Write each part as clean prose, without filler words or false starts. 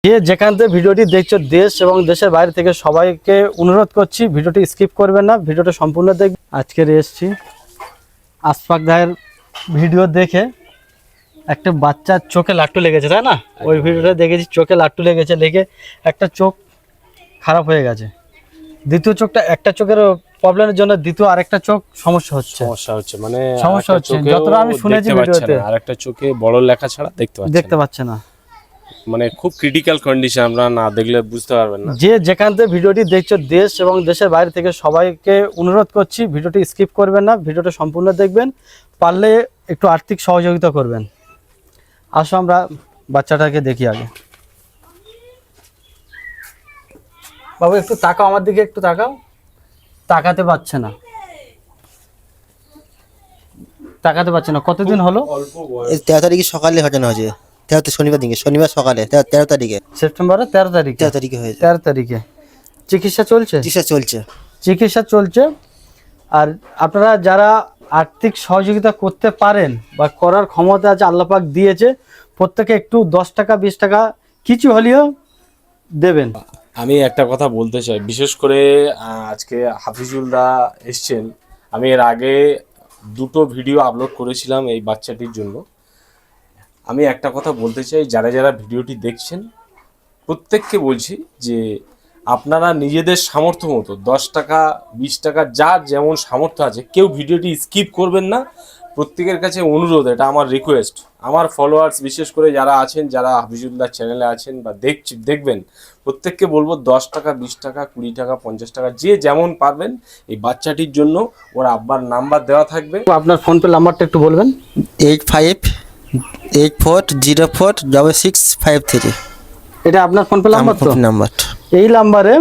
যে যেখান থেকে ভিডিওটি দেখছো দেশ এবং দেশের বাইরে থেকে সবাইকে অনুরোধ করছি ভিডিওটি স্কিপ করবেন না, ভিডিওটা সম্পূর্ণ দেখবেন। আজকে এসেছি আশফাক ভাইয়ের ভিডিও দেখে একটা বাচ্চার চোখে লাট্টু লেগেছে, তাই না? ওই ভিডিওটা দেখেছি, চোখে লাট্টু লেগেছে, লেগে একটা চোখ খারাপ হয়ে গেছে। দ্বিতীয় চোখটা, একটা চোখের প্রবলেমের জন্য দ্বিতীয় আরেকটা চোখ সমস্যা হচ্ছে মানে সমস্যা হচ্ছে যতটা আমি শুনেছি ভিডিওতে। আরেকটা চোখে বড় লেখা ছাড়া দেখতে পাচ্ছে না, মানে খুব ক্রিটিক্যাল কন্ডিশন, আমরা না দেখলে বুঝতে পারবেন না। যে যেখান থেকে ভিডিওটি দেখছো দেশ এবং দেশের বাইরে থেকে সবাইকে অনুরোধ করছি ভিডিওটি স্কিপ করবেন না, ভিডিওটা সম্পূর্ণ দেখবেন, পারলে একটু আর্থিক সহযোগিতা করবেন। আসো আমরা বাচ্চাটাকে দেখি আগে। বাবু একটু তাকাও আমার দিকে, একটু তাকাও। তাকাতে পারছে না, তাকাতে পারছে না। কতদিন হলো? 13 তারিখে সকালে ঘটনা হয়েছে। 13 শনিবার দিকে, শনিবার সকালে 13 তারিখে, সেপ্টেম্বরের 13 তারিখে। 13 তারিখে হয়েছে। 13 তারিখে চিকিৎসা চলছে? চিকিৎসা চলছে। আর আপনারা যারা আর্থিক সহযোগিতা করতে পারেন বা করার ক্ষমতা আছে, আল্লাহ পাক দিয়েছে, প্রত্যেকে একটু 10 টাকা 20 টাকা কিছু হলেও দেবেন। আমি একটা কথা বলতে চাই, বিশেষ করে আজকে হাফিজুলদা এসছেন। আমি এর আগে দুটো ভিডিও আপলোড করেছিলাম এই বাচ্চাটির জন্য। আমি একটা কথা বলতে চাই, যারা যারা ভিডিওটি দেখছেন প্রত্যেককে বলছি যে আপনারা নিজেদের সামর্থ্য মতো 10 টাকা 20 টাকা যার যেমন সামর্থ্য আছে, কেউ ভিডিওটি স্কিপ করবেন না। প্রত্যেকের কাছে অনুরোধ, এটা আমার রিকোয়েস্ট। আমার ফলোয়ার্স বিশেষ করে যারা আছেন, যারা হাফিজুল্লাহ চ্যানেলে আছেন বা দেখবেন, প্রত্যেককে বলবো 10 টাকা 20 টাকা 20 টাকা 50 টাকা যে যেমন পারবেন এই বাচ্চাটির জন্য। ওর আব্বার নাম্বার দেওয়া থাকবে। আপনার ফোনপে নাম্বারটা একটু বলবেন। 8584046653। এটা আপনার ফোনপে নাম্বার তো? এই নাম্বারে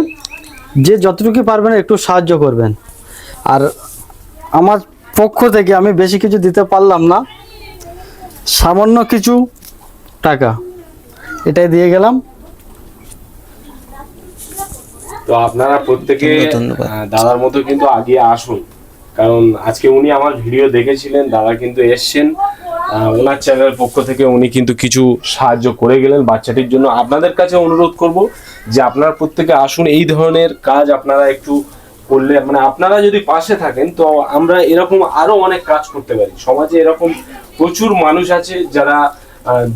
যে যতটুকু পারবেন একটু সাহায্য করবেন। আর আমার পক্ষ থেকে আমি বেশি কিছু দিতে পারলাম না, সামান্য কিছু টাকা এটাই দিয়ে গেলাম। তো আপনারা প্রত্যেকে দাদার মতো কিন্তু আগিয়ে আসুন, কারণ আজকে উনি আমার ভিডিও দেখেছিলেন, দাদা কিন্তু এসছেন, ওনার চ্যানেলের পক্ষ থেকে উনি কিন্তু কিছু সাহায্য করে গেলেন বাচ্চাটির জন্য। আপনাদের কাছে অনুরোধ করব যে আপনারা প্রত্যেকে আসুন, এই ধরনের কাজ আপনারা একটু করলে, মানে আপনারা যদি পাশে থাকেন তো আমরা এরকম আরো অনেক কাজ করতে পারি। সমাজে এরকম প্রচুর মানুষ আছে যারা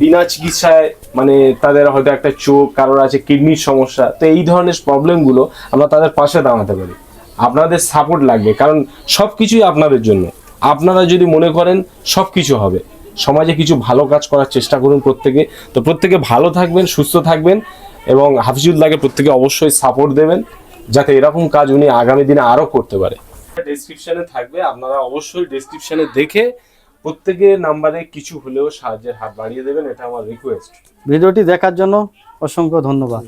বিনা চিকিৎসায়, মানে তাদের হয়তো একটা চোখ, কারোর আছে কিডনির সমস্যা, তো এই ধরনের প্রবলেমগুলো আমরা তাদের পাশে দাঁড়াতে পারি। আপনাদের সাপোর্ট লাগবে, কারণ সব কিছুই আপনাদের জন্য। আপনারা যদি মনে করেন সব কিছু হবে, সমাজে কিছু ভালো কাজ করার চেষ্টা করুন প্রত্যেকে। তো প্রত্যেকে ভালো থাকবেন, সুস্থ থাকবেন, এবং হাফিজুল্লাহকে প্রত্যেকে অবশ্যই সাপোর্ট দেবেন যাতে এরকম কাজ উনি আগামী দিনে আরো করতে পারে। ডেসক্রিপশনে থাকবে, আপনারা অবশ্যই ডেসক্রিপশনে দেখে প্রত্যেকের নাম্বারে কিছু হলেও সাহায্যের হাত বাড়িয়ে দেবেন, এটা আমার রিকোয়েস্ট। ভিডিওটি দেখার জন্য অসংখ্য ধন্যবাদ।